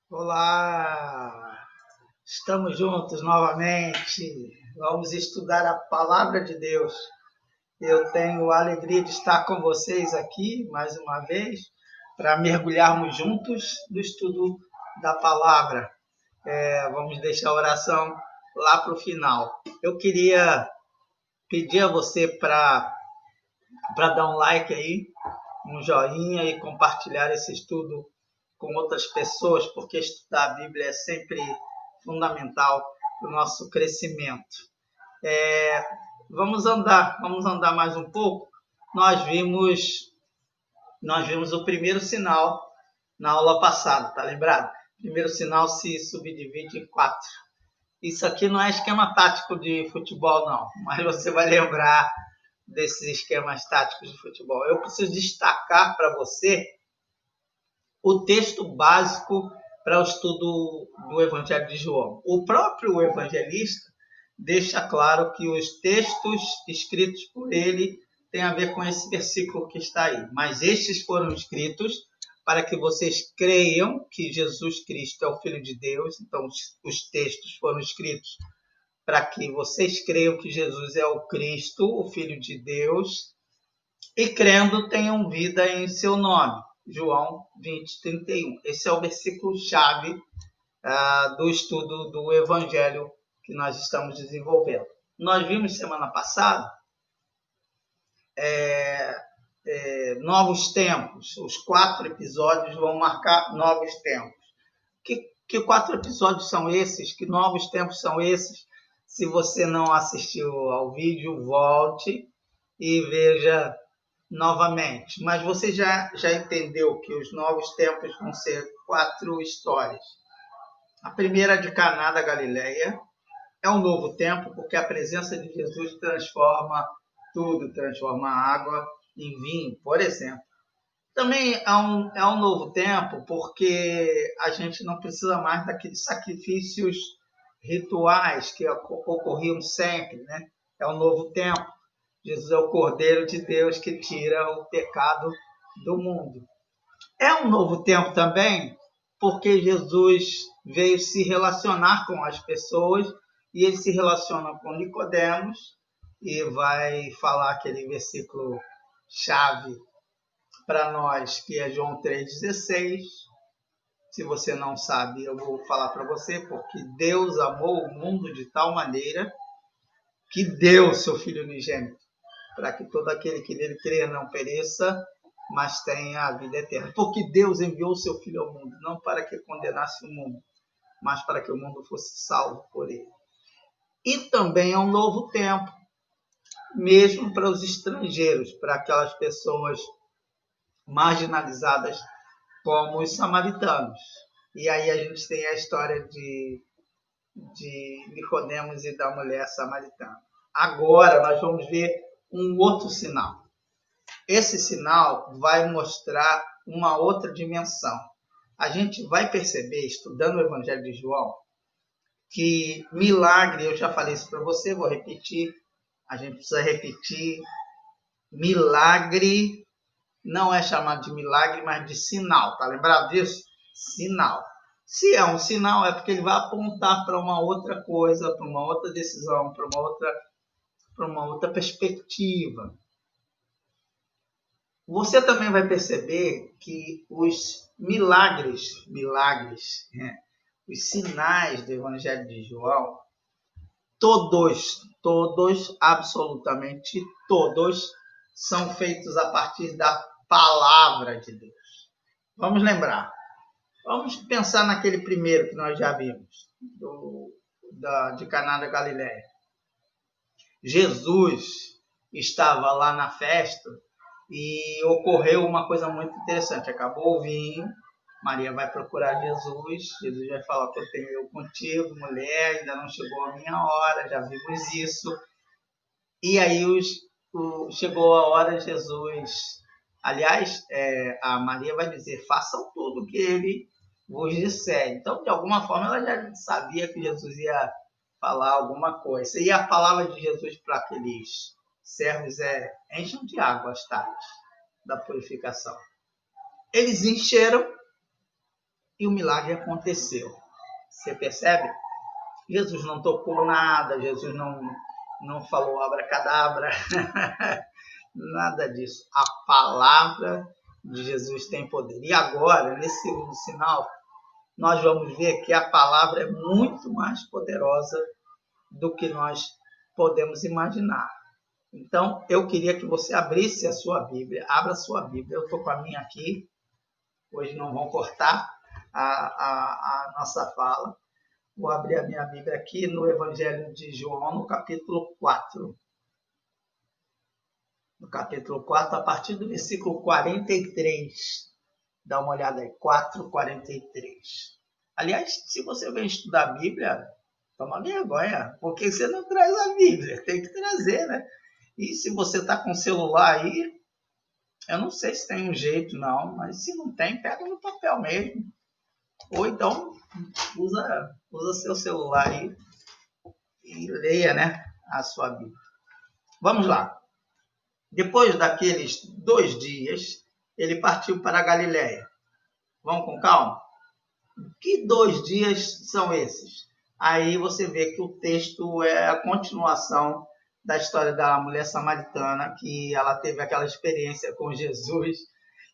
Olá, estamos juntos novamente. Vamos estudar a palavra de Deus. Eu tenho a alegria de estar com vocês aqui mais uma vez para mergulharmos juntos no estudo da palavra. Vamos deixar a oração lá para o final. Eu queria pedir a você para dar um like aí, um joinha e compartilhar esse estudo com outras pessoas, porque estudar a Bíblia é sempre fundamental para o nosso crescimento. Vamos andar mais um pouco. Nós vimos o primeiro sinal na aula passada, tá lembrado? O primeiro sinal se subdivide em 4. Isso aqui não é esquema tático de futebol, não, mas você vai lembrar desses esquemas táticos de futebol. Eu preciso destacar para você o texto básico para o estudo do Evangelho de João. O próprio evangelista deixa claro que os textos escritos por ele têm a ver com esse versículo que está aí. Mas estes foram escritos para que vocês creiam que Jesus Cristo é o Filho de Deus. Então, os textos foram escritos para que vocês creiam que Jesus é o Cristo, o Filho de Deus, e crendo tenham vida em seu nome. João 20:31. Esse é o versículo-chave do estudo do Evangelho que nós estamos desenvolvendo. Nós vimos semana passada novos tempos. Os 4 episódios vão marcar novos tempos. Que 4 episódios são esses? Que novos tempos são esses? Se você não assistiu ao vídeo, volte e veja novamente. Mas você já entendeu que os novos tempos vão ser 4 histórias. A primeira de Caná da Galileia é um novo tempo, porque a presença de Jesus transforma tudo, transforma a água em vinho, por exemplo. Também é um novo tempo, porque a gente não precisa mais daqueles sacrifícios rituais que ocorriam sempre, né? É um novo tempo. Jesus é o Cordeiro de Deus que tira o pecado do mundo. É um novo tempo também, porque Jesus veio se relacionar com as pessoas e ele se relaciona com Nicodemos e vai falar aquele versículo chave para nós, que é João 3,16. Se você não sabe, eu vou falar para você, porque Deus amou o mundo de tal maneira que deu seu Filho unigênito, para que todo aquele que nele crê não pereça, mas tenha a vida eterna. Porque Deus enviou o seu Filho ao mundo, não para que condenasse o mundo, mas para que o mundo fosse salvo por ele. E também é um novo tempo, mesmo para os estrangeiros, para aquelas pessoas marginalizadas como os samaritanos. E aí a gente tem a história de Nicodemos e da mulher samaritana. Agora nós vamos ver um outro sinal. Esse sinal vai mostrar uma outra dimensão. A gente vai perceber, estudando o Evangelho de João, que milagre, eu já falei isso para você, vou repetir, a gente precisa repetir, milagre não é chamado de milagre, mas de sinal. Tá lembrado disso? Sinal. Se é um sinal, é porque ele vai apontar para uma outra coisa, para uma outra decisão, para uma outra perspectiva. Você também vai perceber que os milagres, os sinais do Evangelho de João, todos, absolutamente todos, são feitos a partir da palavra de Deus. Vamos lembrar. Vamos pensar naquele primeiro que nós já vimos, de Caná da Galileia. Jesus estava lá na festa e ocorreu uma coisa muito interessante. Acabou o vinho, Maria vai procurar Jesus, Jesus vai falar que eu tenho eu contigo, mulher, ainda não chegou a minha hora, já vimos isso. E aí chegou a hora, Jesus, aliás, a Maria vai dizer, façam tudo o que ele vos disser. Então, de alguma forma, ela já sabia que Jesus ia falar alguma coisa. E a palavra de Jesus para aqueles servos encham de água as talhas da purificação. Eles encheram E o milagre aconteceu. Você percebe? Jesus não tocou nada, Jesus não falou abracadabra, nada disso. A palavra de Jesus tem poder. E agora, nesse segundo sinal, nós vamos ver que a palavra é muito mais poderosa do que nós podemos imaginar. Então, eu queria que você abrisse a sua Bíblia. Abra a sua Bíblia. Eu estou com a minha aqui. Hoje não vão cortar a nossa fala. Vou abrir a minha Bíblia aqui no Evangelho de João, no capítulo 4. No capítulo 4, a partir do versículo 43. Dá uma olhada aí, 4:43. Aliás, se você vem estudar a Bíblia, toma vergonha, porque você não traz a Bíblia, tem que trazer, né? E se você está com o celular aí, eu não sei se tem um jeito não, mas se não tem, pega no papel mesmo. Ou então, usa seu celular aí e leia, né, a sua Bíblia. Vamos lá. Depois daqueles 2 dias, ele partiu para a Galiléia. Vamos com calma? Que 2 dias são esses? Aí você vê que o texto é a continuação da história da mulher samaritana, que ela teve aquela experiência com Jesus,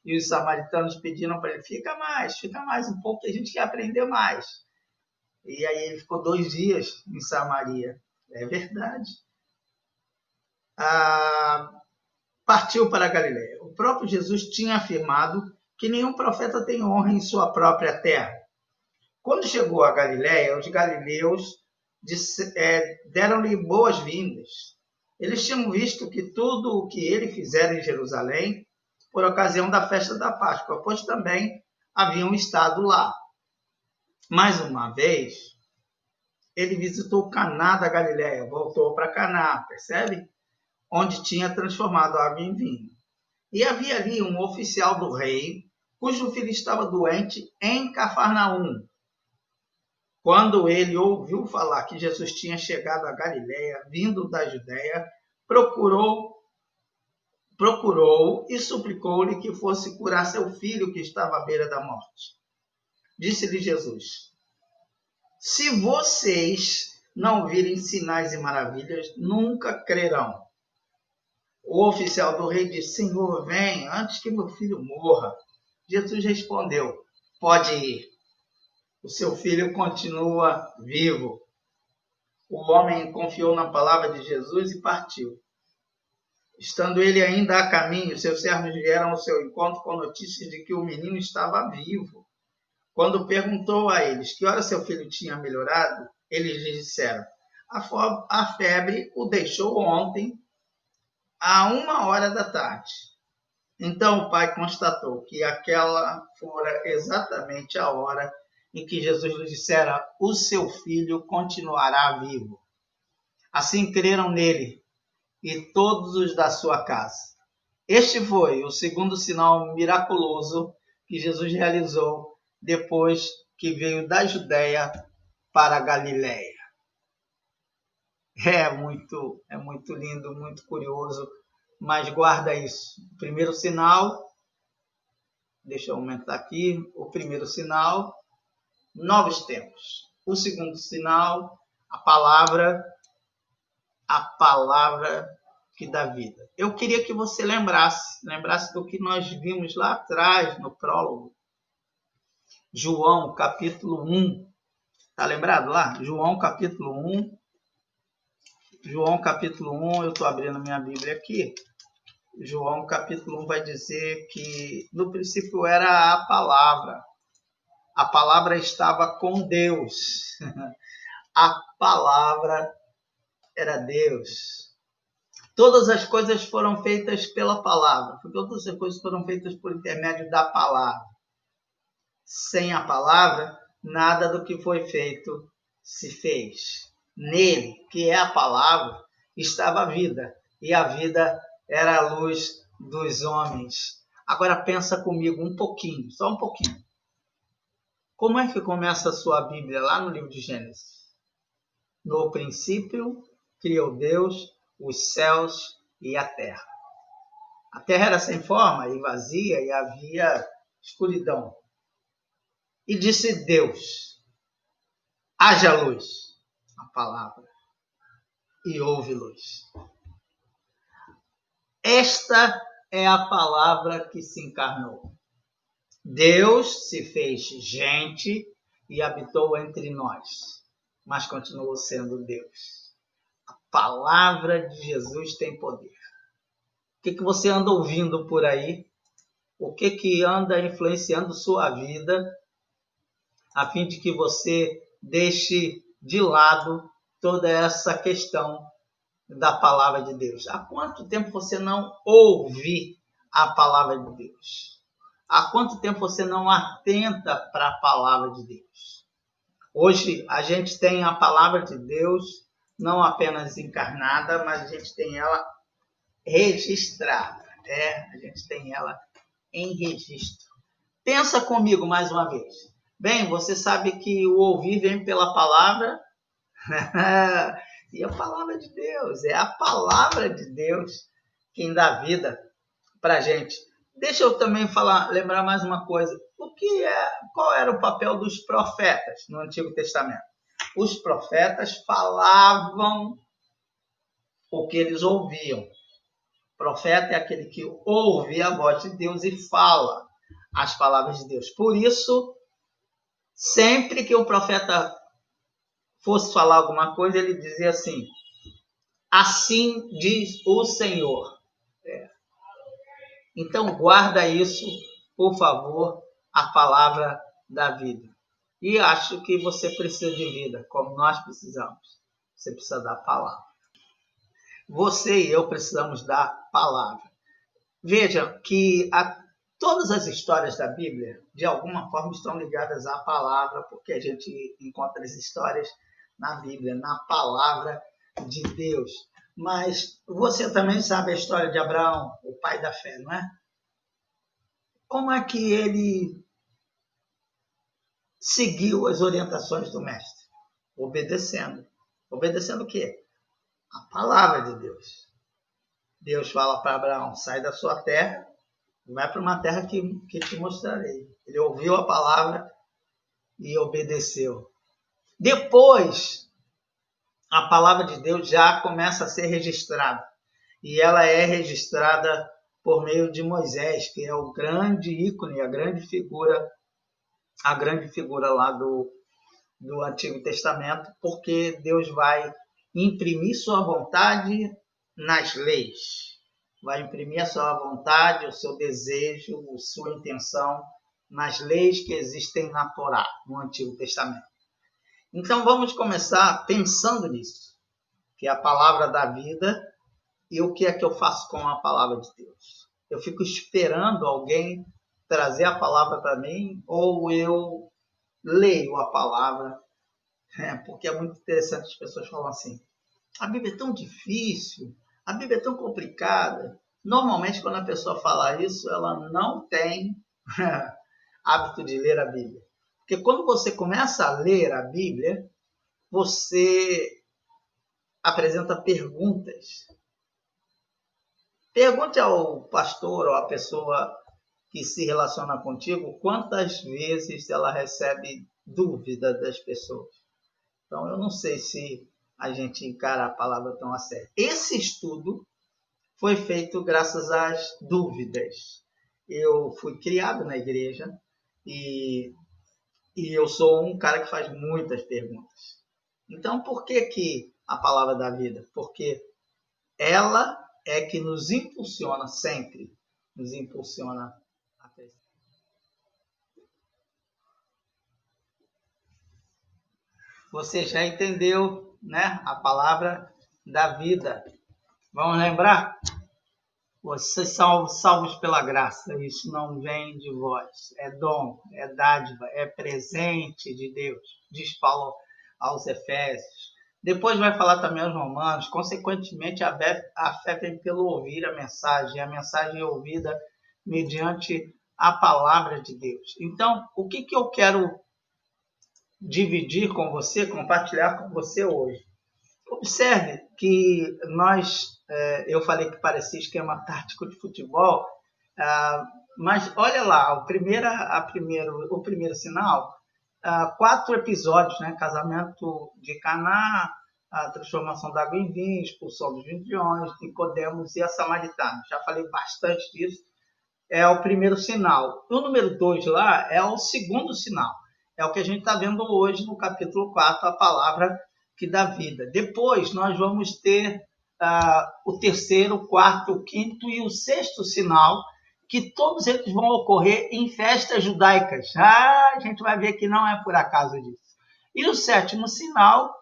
e os samaritanos pediram para ele, fica mais um pouco, que a gente quer aprender mais. E aí ele ficou 2 dias em Samaria. É verdade. Partiu para a Galiléia. O próprio Jesus tinha afirmado que nenhum profeta tem honra em sua própria terra. Quando chegou a Galiléia, os galileus deram-lhe boas-vindas. Eles tinham visto que tudo o que ele fizera em Jerusalém, por ocasião da festa da Páscoa, pois também haviam estado lá. Mais uma vez, ele visitou Caná da Galiléia, voltou para Caná, percebe? Onde tinha transformado água em vinho. E havia ali um oficial do rei, cujo filho estava doente em Cafarnaum. Quando ele ouviu falar que Jesus tinha chegado a Galiléia, vindo da Judéia, procurou e suplicou-lhe que fosse curar seu filho que estava à beira da morte. Disse-lhe Jesus, se vocês não virem sinais e maravilhas, nunca crerão. O oficial do rei disse, Senhor, vem, antes que meu filho morra. Jesus respondeu, pode ir. O seu filho continua vivo. O homem confiou na palavra de Jesus e partiu. Estando ele ainda a caminho, seus servos vieram ao seu encontro com notícias de que o menino estava vivo. Quando perguntou a eles que hora seu filho tinha melhorado, eles lhe disseram, a febre o deixou ontem, à 1h da tarde. Então o pai constatou que aquela fora exatamente a hora em que Jesus lhe dissera, o seu filho continuará vivo. Assim creram nele e todos os da sua casa. Este foi o segundo sinal miraculoso que Jesus realizou depois que veio da Judéia para a Galiléia. É muito lindo, muito curioso, mas guarda isso. O primeiro sinal, deixa eu aumentar aqui, o primeiro sinal, novos tempos. O segundo sinal, a palavra que dá vida. Eu queria que você lembrasse do que nós vimos lá atrás, no prólogo. João, capítulo 1. Está lembrado lá? João, capítulo 1. João, capítulo 1, eu estou abrindo minha Bíblia aqui. João, capítulo 1, vai dizer que no princípio era a palavra. A palavra estava com Deus. A palavra era Deus. Todas as coisas foram feitas pela palavra. Todas as coisas foram feitas por intermédio da palavra. Sem a palavra, nada do que foi feito se fez. Nele, que é a palavra, estava a vida. E a vida era a luz dos homens. Agora pensa comigo um pouquinho, só um pouquinho. Como é que começa a sua Bíblia lá no livro de Gênesis? No princípio, criou Deus os céus e a terra. A terra era sem forma e vazia e havia escuridão. E disse Deus, haja luz, a palavra, e houve luz. Esta é a palavra que se encarnou. Deus se fez gente e habitou entre nós, mas continuou sendo Deus. A palavra de Jesus tem poder. O que você anda ouvindo por aí? O que anda influenciando sua vida, a fim de que você deixe de lado toda essa questão da palavra de Deus? Há quanto tempo você não ouve a palavra de Deus? Há quanto tempo você não atenta para a palavra de Deus? Hoje a gente tem a palavra de Deus não apenas encarnada, mas a gente tem ela registrada. A gente tem ela em registro. Pensa comigo mais uma vez. Bem, você sabe que o ouvir vem pela palavra e a palavra de Deus. É a palavra de Deus quem dá vida para a gente. Deixa eu também lembrar mais uma coisa. Qual era o papel dos profetas no Antigo Testamento? Os profetas falavam o que eles ouviam. O profeta é aquele que ouve a voz de Deus e fala as palavras de Deus. Por isso, sempre que o profeta fosse falar alguma coisa, ele dizia assim, assim diz o Senhor. Então, guarda isso, por favor, a palavra da vida. E acho que você precisa de vida, como nós precisamos. Você precisa da palavra. Você e eu precisamos da palavra. Veja que todas as histórias da Bíblia, de alguma forma, estão ligadas à palavra, porque a gente encontra as histórias na Bíblia, na palavra de Deus. Mas você também sabe a história de Abraão, o pai da fé, não é? Como é que ele seguiu as orientações do mestre? Obedecendo. Obedecendo o quê? A palavra de Deus. Deus fala para Abraão, sai da sua terra, vai para uma terra que te mostrarei. Ele ouviu a palavra e obedeceu. Depois, a palavra de Deus já começa a ser registrada. E ela é registrada por meio de Moisés, que é o grande ícone, a grande figura lá do Antigo Testamento, porque Deus vai imprimir sua vontade nas leis. Vai imprimir a sua vontade, o seu desejo, a sua intenção nas leis que existem na Torá, no Antigo Testamento. Então vamos começar pensando nisso, que é a palavra da vida. E o que é que eu faço com a palavra de Deus? Eu fico esperando alguém trazer a palavra para mim ou eu leio a palavra? Porque é muito interessante, as pessoas falam assim, a Bíblia é tão difícil, a Bíblia é tão complicada. Normalmente, quando a pessoa fala isso, ela não tem hábito de ler a Bíblia. Porque quando você começa a ler a Bíblia, você apresenta perguntas. Pergunte ao pastor ou à pessoa que se relaciona contigo quantas vezes ela recebe dúvida das pessoas. Então, eu não sei se a gente encara a palavra tão a sério. Esse estudo foi feito graças às dúvidas. Eu fui criado na igreja e eu sou um cara que faz muitas perguntas. Então, por que a palavra da vida? Porque ela é que nos impulsiona sempre, nos impulsiona a crescer. Você já entendeu, né? A palavra da vida. Vamos lembrar? Vocês são salvos pela graça. Isso não vem de vós. É dom, é dádiva, é presente de Deus. Diz Paulo aos Efésios. Depois vai falar também aos Romanos. Consequentemente, a fé vem pelo ouvir a mensagem. A mensagem é ouvida mediante a palavra de Deus. Então, o que eu quero dividir com você, compartilhar com você hoje? Observe que eu falei que parecia esquema tático de futebol, Mas olha lá, o primeiro sinal, 4 episódios, né? Casamento de Caná, a transformação da água em vinho, expulsão dos vigiões, Nicodemos e a Samaritana. Já falei bastante disso. É o primeiro sinal. O número 2 lá é o segundo sinal. É o que a gente está vendo hoje no capítulo 4, a palavra que dá vida. Depois nós vamos ter o terceiro, o quarto, o quinto e o sexto sinal, que todos eles vão ocorrer em festas judaicas. A gente vai ver que não é por acaso disso. E o sétimo sinal,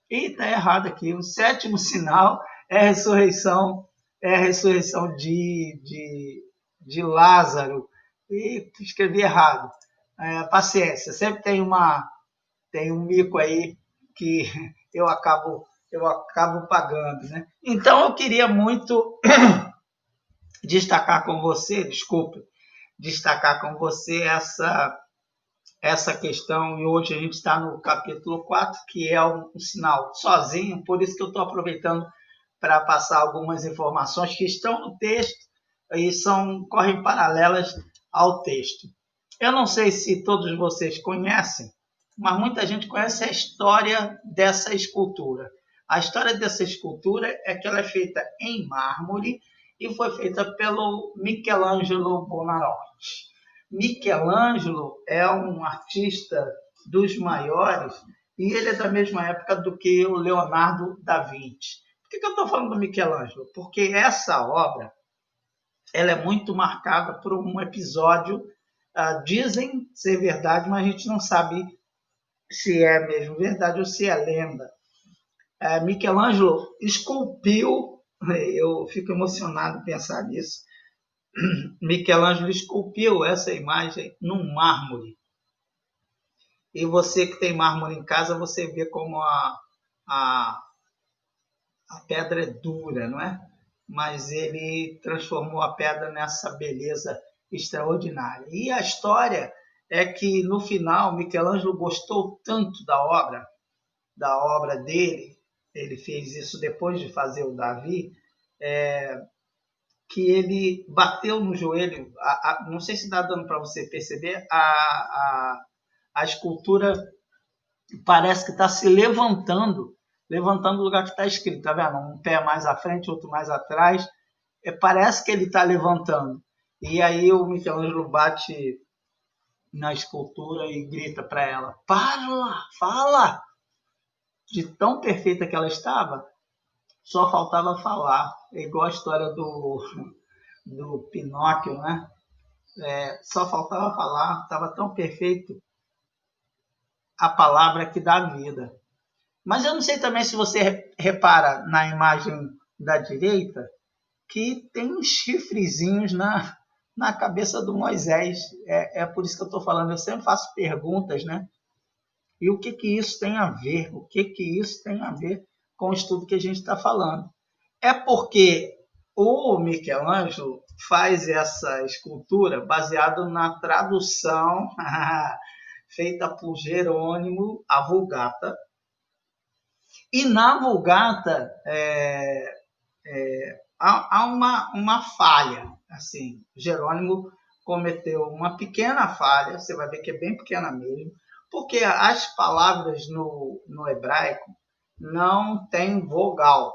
está errado aqui, o sétimo sinal é a ressurreição de Lázaro. E escrevi errado. Paciência, sempre tem um mico aí que eu acabo pagando, né? Então eu queria muito destacar com você, essa questão, e hoje a gente está no capítulo 4, que é um sinal sozinho, por isso que eu estou aproveitando para passar algumas informações que estão no texto e correm paralelas ao texto. Eu não sei se todos vocês conhecem, mas muita gente conhece a história dessa escultura. A história dessa escultura é que ela é feita em mármore e foi feita pelo Michelangelo Buonarroti. Michelangelo é um artista dos maiores e ele é da mesma época do que o Leonardo da Vinci. Por que eu estou falando do Michelangelo? Porque essa obra ela é muito marcada por um episódio, dizem ser verdade, mas a gente não sabe se é mesmo verdade ou se é lenda. Michelangelo esculpiu, eu fico emocionado em pensar nisso, Michelangelo esculpiu essa imagem num mármore. E você que tem mármore em casa, você vê como a pedra é dura, não é? Mas ele transformou a pedra nessa beleza extraordinária. E a história é que, no final, Michelangelo gostou tanto da obra dele, ele fez isso depois de fazer o Davi, que ele bateu no joelho, não sei se está dando para você perceber, a escultura parece que está se levantando do lugar que está escrito, tá vendo? Um pé mais à frente, outro mais atrás, parece que ele está levantando. E aí o Michelangelo bate na escultura e grita para ela, fala! De tão perfeita que ela estava, só faltava falar. É igual a história do Pinóquio, né? Só faltava falar, estava tão perfeito a palavra que dá vida. Mas eu não sei também se você repara na imagem da direita que tem uns chifrezinhos na cabeça do Moisés. É por isso que eu estou falando, eu sempre faço perguntas, né? E o que isso tem a ver? O que isso tem a ver com o estudo que a gente está falando? É porque o Michelangelo faz essa escultura baseado na tradução feita por Jerônimo, a Vulgata. E na Vulgata há uma falha. Assim, Jerônimo cometeu uma pequena falha, você vai ver que é bem pequena mesmo, porque as palavras no hebraico não têm vogal.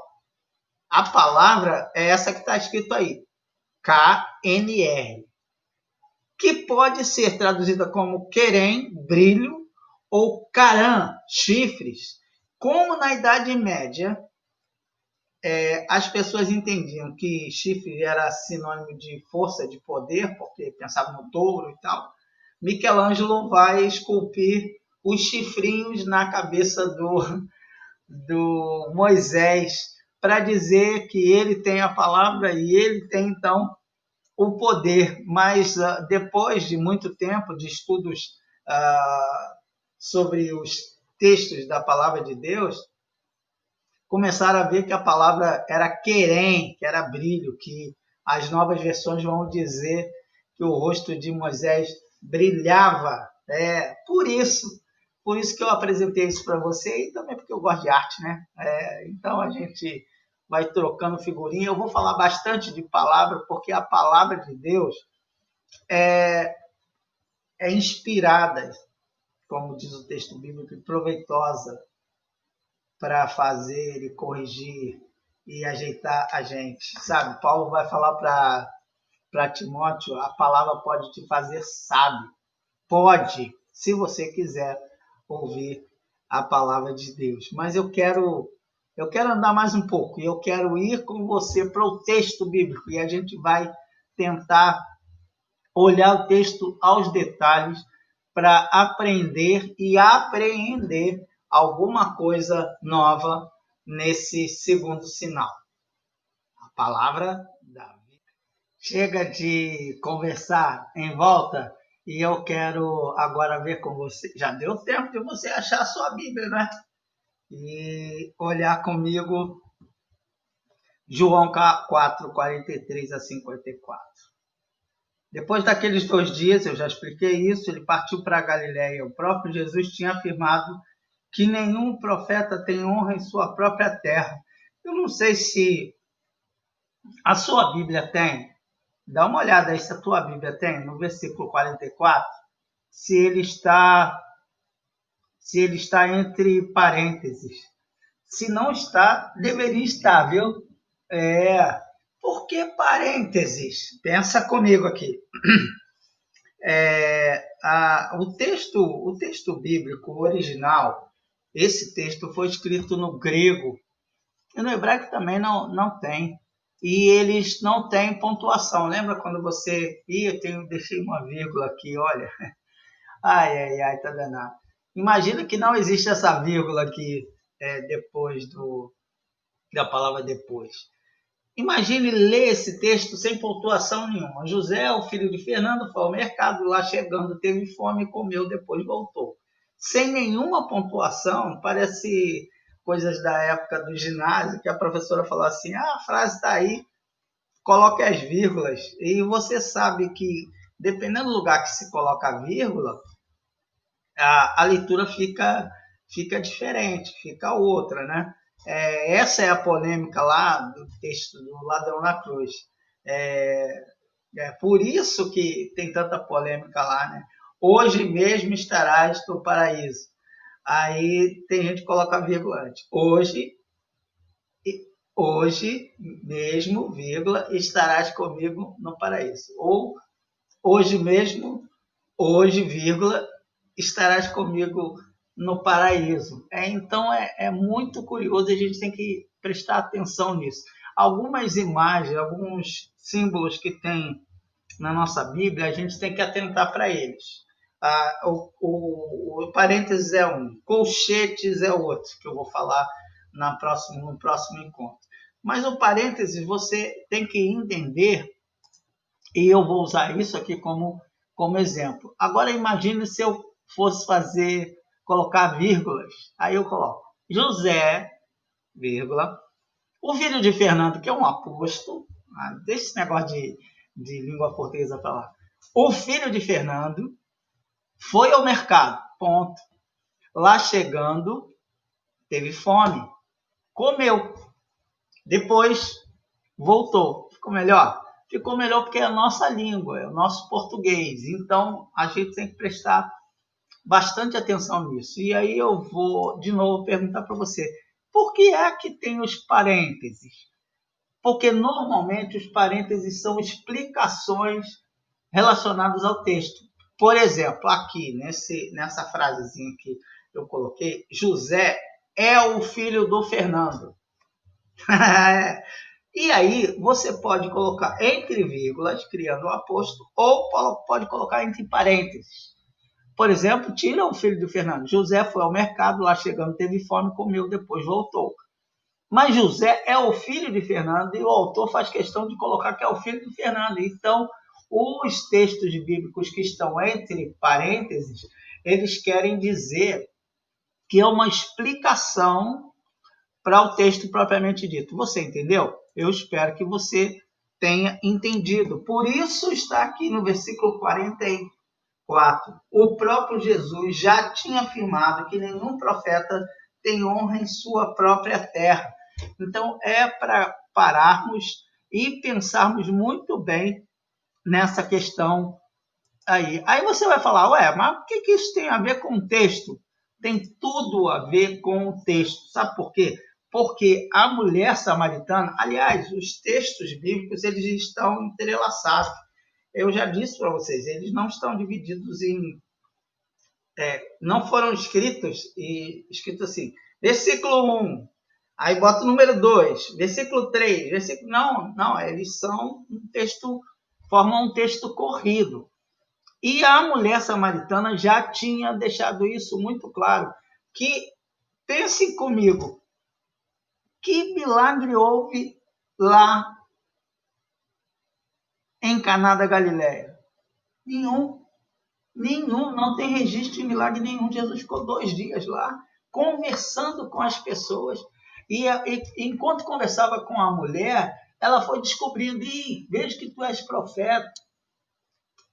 A palavra é essa que está escrito aí, KNR, que pode ser traduzida como querem, brilho, ou caram, chifres. Como na Idade Média, as pessoas entendiam que chifre era sinônimo de força, de poder, porque pensavam no touro e tal, Michelangelo vai esculpir os chifrinhos na cabeça do Moisés, para dizer que ele tem a palavra e ele tem, então, o poder. Mas depois de muito tempo de estudos sobre os textos da palavra de Deus, começaram a ver que a palavra era querem, que era brilho, que as novas versões vão dizer que o rosto de Moisés brilhava. Por isso que eu apresentei isso para você e também porque eu gosto de arte, né? Então a gente vai trocando figurinha. Eu vou falar bastante de palavra, porque a palavra de Deus é inspirada, como diz o texto bíblico, e proveitosa para fazer e corrigir e ajeitar a gente, sabe? Paulo vai falar para Timóteo, a palavra pode te fazer sábio. Pode, se você quiser ouvir a palavra de Deus. Mas eu quero andar mais um pouco e eu quero ir com você para o texto bíblico e a gente vai tentar olhar o texto aos detalhes para aprender e apreender alguma coisa nova nesse segundo sinal. A palavra da vida. Chega de conversar em volta e eu quero agora ver com você. Já deu tempo de você achar a sua Bíblia, né? E olhar comigo João 4, 43 a 54. Depois daqueles 2 dias, eu já expliquei isso, ele partiu para a Galiléia. O próprio Jesus tinha afirmado que nenhum profeta tem honra em sua própria terra. Eu não sei se a sua Bíblia tem. Dá uma olhada aí se a tua Bíblia tem, no versículo 44, se ele está entre parênteses. Se não está, deveria estar, viu? Por que parênteses? Pensa comigo aqui. O texto bíblico original, esse texto foi escrito no grego, e no hebraico também não tem. E eles não têm pontuação. Lembra quando você... deixei uma vírgula aqui, olha. Ai, tá danado. Imagina que não existe essa vírgula aqui depois da palavra depois. Imagine ler esse texto sem pontuação nenhuma. José, o filho de Fernando, foi ao mercado, lá chegando, teve fome, comeu, depois voltou. Sem nenhuma pontuação, parece coisas da época do ginásio, que a professora falou assim, a frase está aí, coloque as vírgulas. E você sabe que, dependendo do lugar que se coloca a vírgula, a leitura fica diferente, fica outra, né? Essa é a polêmica lá do texto do ladrão na cruz. Por isso que tem tanta polêmica lá, né? Hoje mesmo estarás no paraíso. Aí tem gente que coloca vírgula antes. Hoje mesmo, vírgula, estarás comigo no paraíso. Ou hoje mesmo, vírgula, estarás comigo no paraíso. Então é muito curioso, a gente tem que prestar atenção nisso. Algumas imagens, alguns símbolos que tem na nossa Bíblia, a gente tem que atentar para eles. O parênteses é um, colchetes é outro, que eu vou falar no próximo encontro. Mas o parênteses você tem que entender, e eu vou usar isso aqui como exemplo. Agora imagine se eu fosse colocar vírgulas. Aí eu coloco José, vírgula, o filho de Fernando, que é um apóstolo, deixa esse negócio de língua portuguesa para lá. O filho de Fernando foi ao mercado, ponto. Lá chegando, teve fome, comeu. Depois voltou. Ficou melhor? Ficou melhor porque é a nossa língua, é o nosso português. Então, a gente tem que prestar bastante atenção nisso. E aí eu vou, de novo, perguntar para você, por que é que tem os parênteses? Porque, normalmente, os parênteses são explicações relacionadas ao texto. Por exemplo, aqui, nessa frasezinha que eu coloquei, José é o filho do Fernando. E aí, você pode colocar entre vírgulas, criando um aposto, ou pode colocar entre parênteses. Por exemplo, tira o filho do Fernando. José foi ao mercado, lá chegando teve fome, comeu, depois voltou. Mas José é o filho de Fernando e o autor faz questão de colocar que é o filho de Fernando. Então, os textos bíblicos que estão entre parênteses, eles querem dizer que é uma explicação para o texto propriamente dito. Você entendeu? Eu espero que você tenha entendido. Por isso está aqui no versículo 44. O próprio Jesus já tinha afirmado que nenhum profeta tem honra em sua própria terra. Então, é para pararmos e pensarmos muito bem nessa questão aí. Aí você vai falar, ué, mas o que isso tem a ver com o texto? Tem tudo a ver com o texto. Sabe por quê? Porque a mulher samaritana, aliás, os textos bíblicos, eles estão entrelaçados. Eu já disse para vocês, eles não estão divididos em... não foram escritos assim, versículo 1, aí bota o número 2, versículo 3, versículo... Não, eles são formam um texto corrido. E a mulher samaritana já tinha deixado isso muito claro, que, pense comigo, que milagre houve lá em Caná da Galileia? Nenhum, não tem registro de milagre nenhum. Jesus ficou 2 dias lá, conversando com as pessoas, e enquanto conversava com a mulher, ela foi descobrindo, vejo que tu és profeta,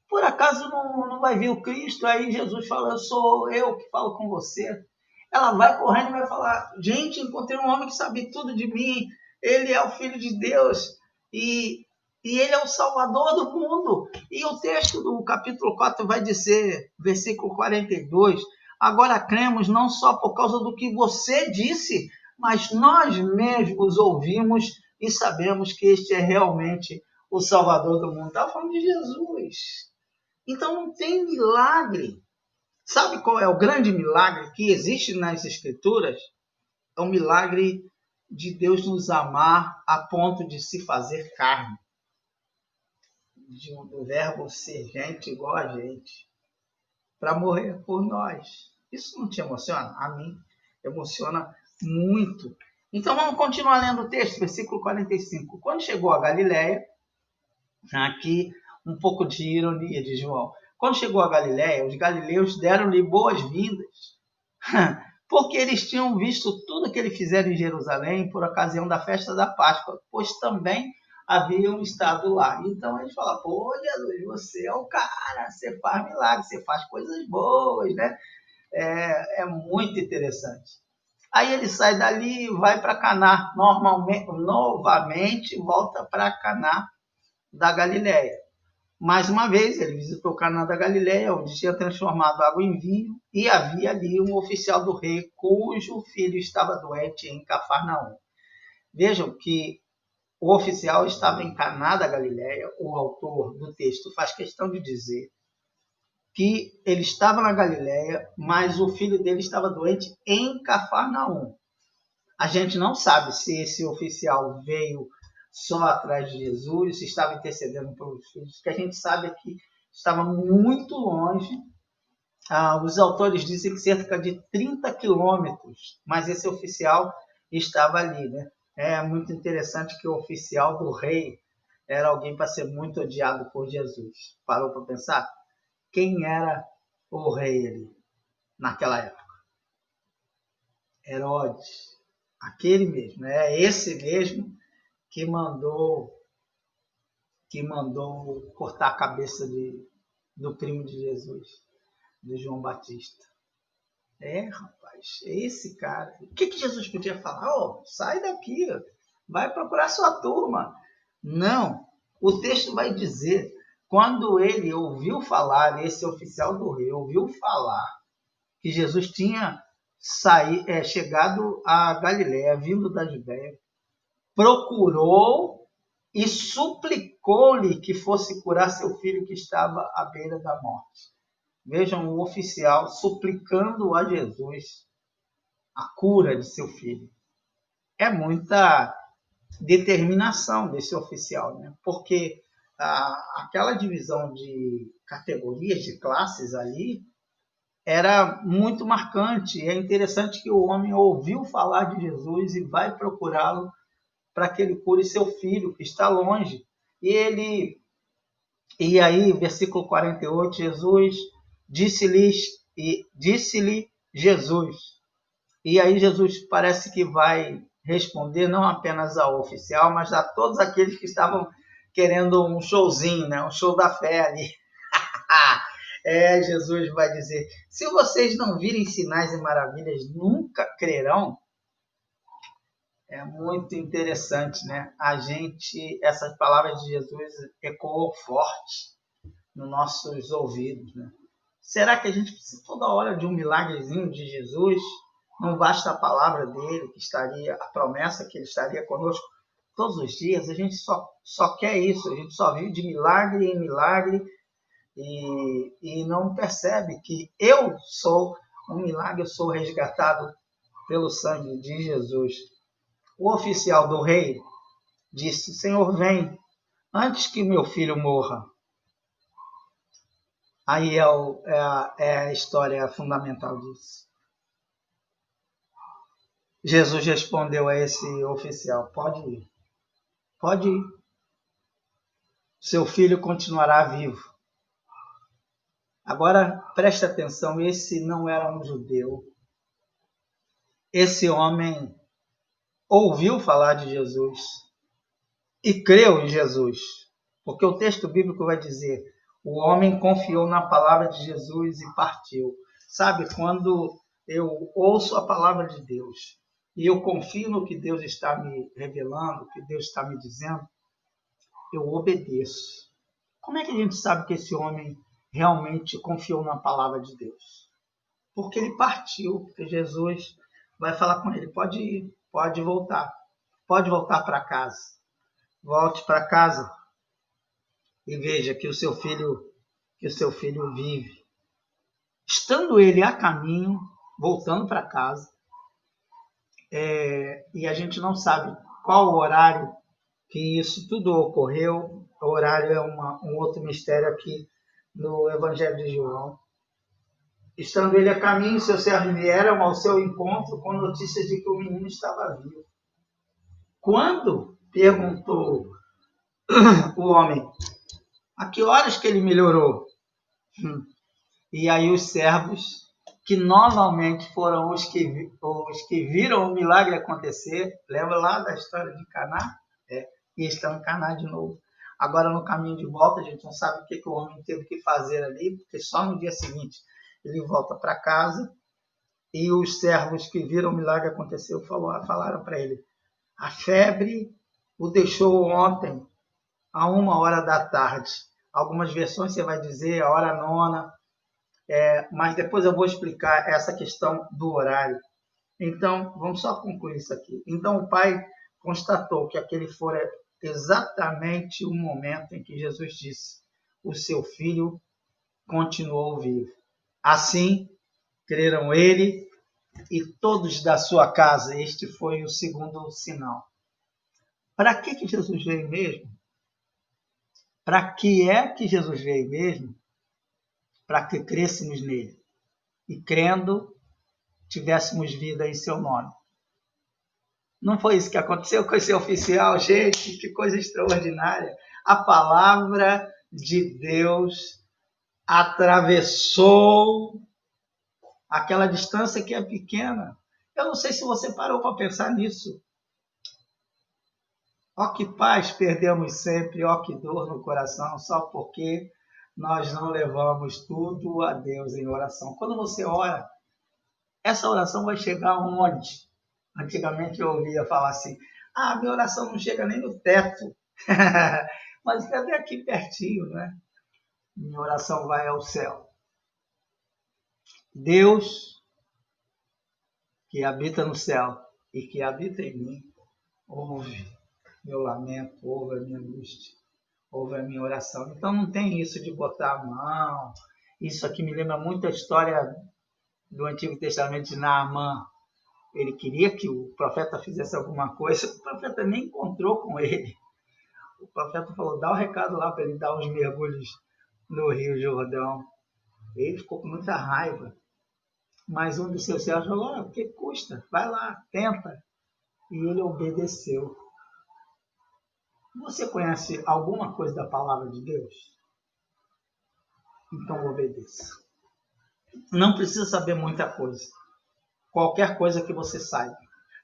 por acaso não vai vir o Cristo? Aí Jesus fala, sou eu que falo com você. Ela vai correndo e vai falar, gente, encontrei um homem que sabe tudo de mim, ele é o Filho de Deus, e ele é o Salvador do mundo. E o texto do capítulo 4 vai dizer, versículo 42, agora cremos não só por causa do que você disse, mas nós mesmos ouvimos e sabemos que este é realmente o Salvador do mundo. Está falando de Jesus. Então não tem milagre. Sabe qual é o grande milagre que existe nas Escrituras? É o milagre de Deus nos amar a ponto de se fazer carne. Do verbo ser gente igual a gente. Para morrer por nós. Isso não te emociona? A mim emociona muito. Então vamos continuar lendo o texto, versículo 45. Quando chegou a Galileia, aqui um pouco de ironia de João. Quando chegou a Galileia, os galileus deram-lhe boas-vindas, porque eles tinham visto tudo que ele fizera em Jerusalém por ocasião da festa da Páscoa, pois também haviam estado lá. Então eles falaram, pô, Jesus, você é o cara, você faz milagres, você faz coisas boas, né? É muito interessante. Aí ele sai dali e vai para Caná, novamente volta para Caná da Galileia. Mais uma vez, ele visitou Caná da Galileia, onde tinha transformado água em vinho, e havia ali um oficial do rei, cujo filho estava doente em Cafarnaum. Vejam que o oficial estava em Caná da Galileia, o autor do texto faz questão de dizer que ele estava na Galileia, mas o filho dele estava doente em Cafarnaum. A gente não sabe se esse oficial veio só atrás de Jesus, se estava intercedendo pelos filhos, que a gente sabe é que estava muito longe. Os autores dizem que cerca de 30 quilômetros, mas esse oficial estava ali, né? É muito interessante que o oficial do rei era alguém para ser muito odiado por Jesus. Parou para pensar? Quem era o rei ali naquela época? Herodes, aquele mesmo, é esse mesmo que mandou cortar a cabeça do primo de Jesus, do João Batista. Rapaz, é esse cara. O que Jesus podia falar? Sai daqui, vai procurar sua turma. Não, o texto vai dizer, quando ele ouviu falar, esse oficial do rei ouviu falar que Jesus tinha chegado a Galiléia, vindo da Judéia, procurou e suplicou-lhe que fosse curar seu filho que estava à beira da morte. Vejam o oficial suplicando a Jesus a cura de seu filho. É muita determinação desse oficial, né? Porque aquela divisão de categorias, de classes ali, era muito marcante. É interessante que o homem ouviu falar de Jesus e vai procurá-lo para que ele cure seu filho, que está longe. E aí, versículo 48, disse-lhe Jesus. E aí Jesus parece que vai responder não apenas ao oficial, mas a todos aqueles que estavam querendo um showzinho, né? Um show da fé ali. Jesus vai dizer, se vocês não virem sinais e maravilhas, nunca crerão. É muito interessante, né? Essas palavras de Jesus ecoam forte nos nossos ouvidos, né? Será que a gente precisa toda hora de um milagrezinho de Jesus? Não basta a palavra dele, a promessa que ele estaria conosco todos os dias? A gente só quer isso, a gente só vive de milagre em milagre e não percebe que eu sou um milagre, eu sou resgatado pelo sangue de Jesus. O oficial do rei disse: Senhor, vem, antes que meu filho morra. Aí é a história fundamental disso. Jesus respondeu a esse oficial: pode ir, pode ir. Seu filho continuará vivo. Agora, preste atenção, esse não era um judeu. Esse homem ouviu falar de Jesus e creu em Jesus. Porque o texto bíblico vai dizer: o homem confiou na palavra de Jesus e partiu. Sabe, quando eu ouço a palavra de Deus e eu confio no que Deus está me revelando, o que Deus está me dizendo, eu obedeço. Como é que a gente sabe que esse homem realmente confiou na palavra de Deus? Porque ele partiu, porque Jesus vai falar com ele: pode ir, pode voltar para casa. Volte para casa e veja que o seu filho vive. Estando ele a caminho, voltando para casa, e a gente não sabe qual o horário que isso tudo ocorreu. O horário é um outro mistério aqui no Evangelho de João. Estando ele a caminho, seus servos vieram ao seu encontro com notícias de que o menino estava vivo. Quando? Perguntou o homem. A que horas que ele melhorou? E aí os servos, que novamente foram os que viram o milagre acontecer, lembra lá da história de Caná? E estão em Caná de novo. Agora, no caminho de volta, a gente não sabe o que o homem teve que fazer ali, porque só no dia seguinte ele volta para casa e os servos que viram o milagre acontecer falaram para ele: a febre o deixou ontem, a 1h da tarde. Algumas versões você vai dizer a hora 9, mas depois eu vou explicar essa questão do horário. Então, vamos só concluir isso aqui. Então, o pai constatou que aquele fora exatamente o momento em que Jesus disse: o seu filho continuou vivo. Assim, creram ele e todos da sua casa. Este foi o segundo sinal. Para que Jesus veio mesmo? Para que é que Jesus veio mesmo? Para que crêssemos nele. E crendo, tivéssemos vida em seu nome. Não foi isso que aconteceu com esse oficial? Gente, que coisa extraordinária. A palavra de Deus atravessou aquela distância que é pequena. Eu não sei se você parou para pensar nisso. Ó que paz perdemos sempre, ó que dor no coração, só porque nós não levamos tudo a Deus em oração. Quando você ora, essa oração vai chegar onde? Antigamente eu ouvia falar assim: minha oração não chega nem no teto. Mas cadê aqui pertinho, né? Minha oração vai ao céu. Deus, que habita no céu e que habita em mim, ouve meu lamento, ouve a minha angústia, ouve a minha oração. Então não tem isso de botar a mão. Isso aqui me lembra muito a história do Antigo Testamento de Naamã. Ele queria que o profeta fizesse alguma coisa, o profeta nem encontrou com ele. O profeta falou: dá o recado lá para ele dar uns mergulhos no Rio Jordão. Ele ficou com muita raiva. Mas um dos seus servos falou: o que custa? Vai lá, tenta. E ele obedeceu. Você conhece alguma coisa da palavra de Deus? Então obedeça. Não precisa saber muita coisa. Qualquer coisa que você saiba.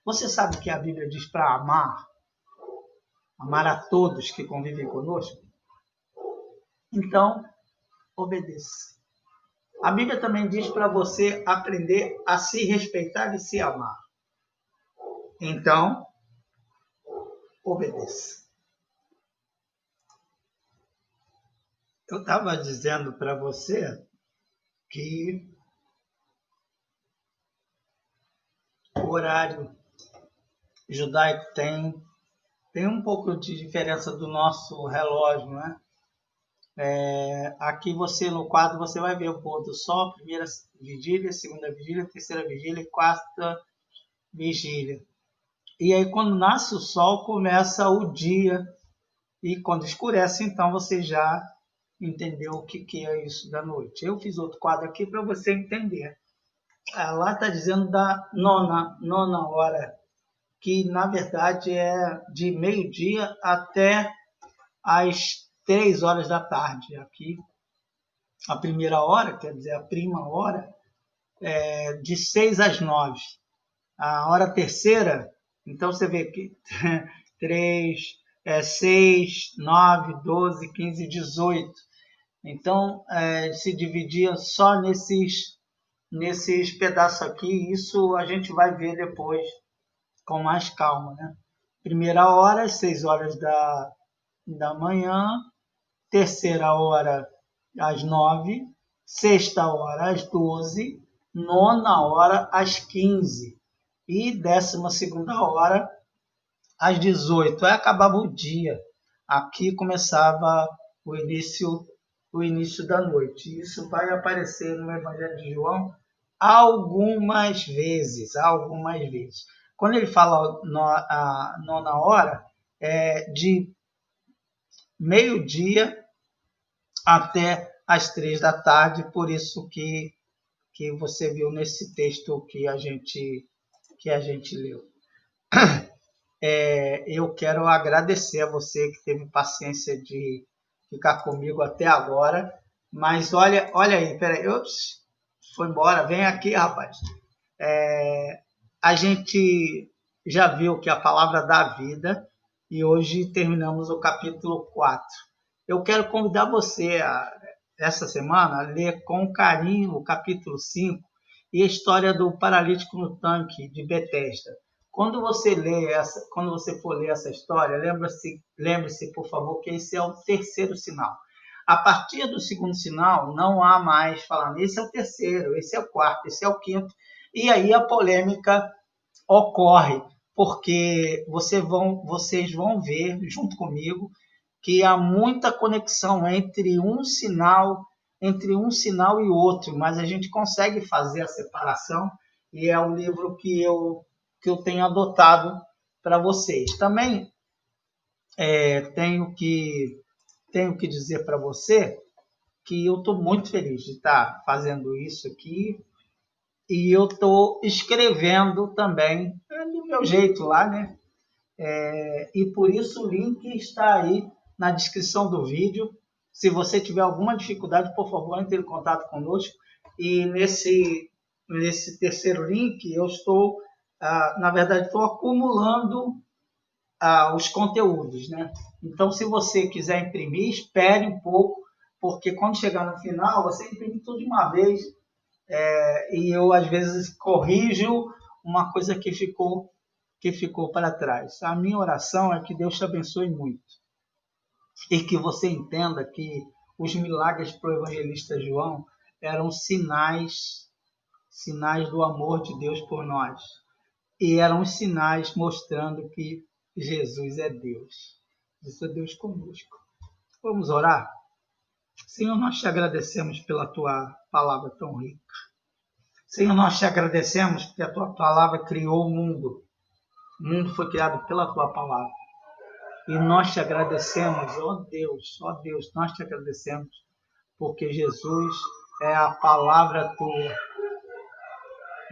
Você sabe que a Bíblia diz para amar? Amar a todos que convivem conosco? Então, obedeça. A Bíblia também diz para você aprender a se respeitar e se amar. Então, obedeça. Eu estava dizendo para você que o horário judaico tem um pouco de diferença do nosso relógio, né? Aqui no quadro você vai ver o pôr do sol, primeira vigília, segunda vigília, terceira vigília e quarta vigília. E aí quando nasce o sol começa o dia, e quando escurece então você já entendeu o que é isso da noite. Eu fiz outro quadro aqui para você entender. Lá está dizendo da nona hora, que na verdade é de meio-dia até às 3 horas da tarde. Aqui, a primeira hora, quer dizer, a prima hora, é de 6 às 9. A hora terceira, então você vê que 3, 6, 9, 12, 15, 18. Então, se dividia só nesses pedaços aqui. Isso a gente vai ver depois com mais calma, né? Primeira hora, às 6 horas da manhã. Terceira hora, às 9. Sexta hora, às 12. Nona hora, às 15. E 12ª hora, às 18. Aí acabava o dia. Aqui começava o início da noite. Isso vai aparecer no Evangelho de João algumas vezes. Quando ele fala a nona hora, é de meio-dia até às 3 da tarde, por isso que você viu nesse texto que a gente leu. Eu quero agradecer a você que teve paciência de ficar comigo até agora, mas olha aí, peraí, foi embora, vem aqui, rapaz. A gente já viu que a palavra dá vida e hoje terminamos o capítulo 4. Eu quero convidar você, essa semana, a ler com carinho o capítulo 5 e a história do paralítico no tanque de Betesda. Quando você for ler essa história, lembre-se, por favor, que esse é o terceiro sinal. A partir do segundo sinal, não há mais falando, esse é o terceiro, esse é o quarto, esse é o quinto, e aí a polêmica ocorre, porque vocês vão ver, junto comigo, que há muita conexão entre um sinal e outro, mas a gente consegue fazer a separação, e é o livro que eu tenho adotado para vocês. Também tenho que dizer para você que eu estou muito feliz de estar fazendo isso aqui, e eu estou escrevendo também do meu jeito lá, né? E por isso o link está aí na descrição do vídeo. Se você tiver alguma dificuldade, por favor, entre em contato conosco. E nesse terceiro link, eu estou, na verdade, estou acumulando os conteúdos, né? Então, se você quiser imprimir, espere um pouco, porque quando chegar no final, você imprime tudo de uma vez. E eu, às vezes, corrijo uma coisa que ficou para trás. A minha oração é que Deus te abençoe muito e que você entenda que os milagres para o evangelista João eram sinais do amor de Deus por nós, e eram os sinais mostrando que Jesus é Deus. Isso é Deus conosco. Vamos orar? Senhor, nós te agradecemos pela tua palavra tão rica. Senhor, nós te agradecemos porque a tua palavra criou o mundo. O mundo foi criado pela tua palavra. E nós te agradecemos, ó Deus, nós te agradecemos, porque Jesus é a palavra tua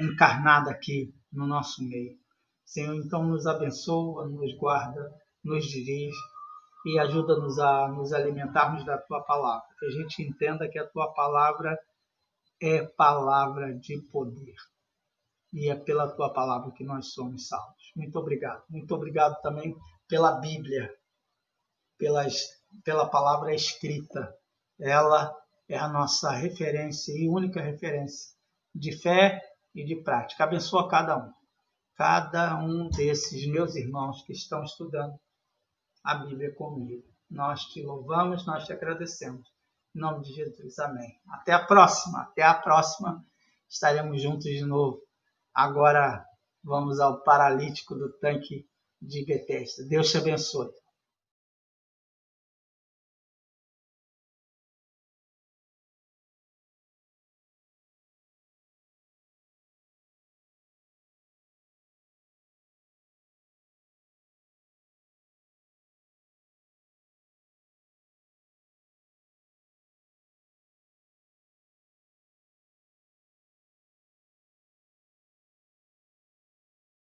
encarnada aqui no nosso meio. Senhor, então nos abençoa, nos guarda, nos dirige e ajuda-nos a nos alimentarmos da tua palavra. Que a gente entenda que a tua palavra é palavra de poder. E é pela tua palavra que nós somos salvos. Muito obrigado. Muito obrigado também pela Bíblia, pela palavra escrita. Ela é a nossa referência e única referência de fé e de prática. Abençoa cada um desses meus irmãos que estão estudando a Bíblia comigo. Nós te louvamos, nós te agradecemos. Em nome de Jesus, amém. Até a próxima. Estaremos juntos de novo. Agora vamos ao paralítico do tanque de Betesda. Deus te abençoe.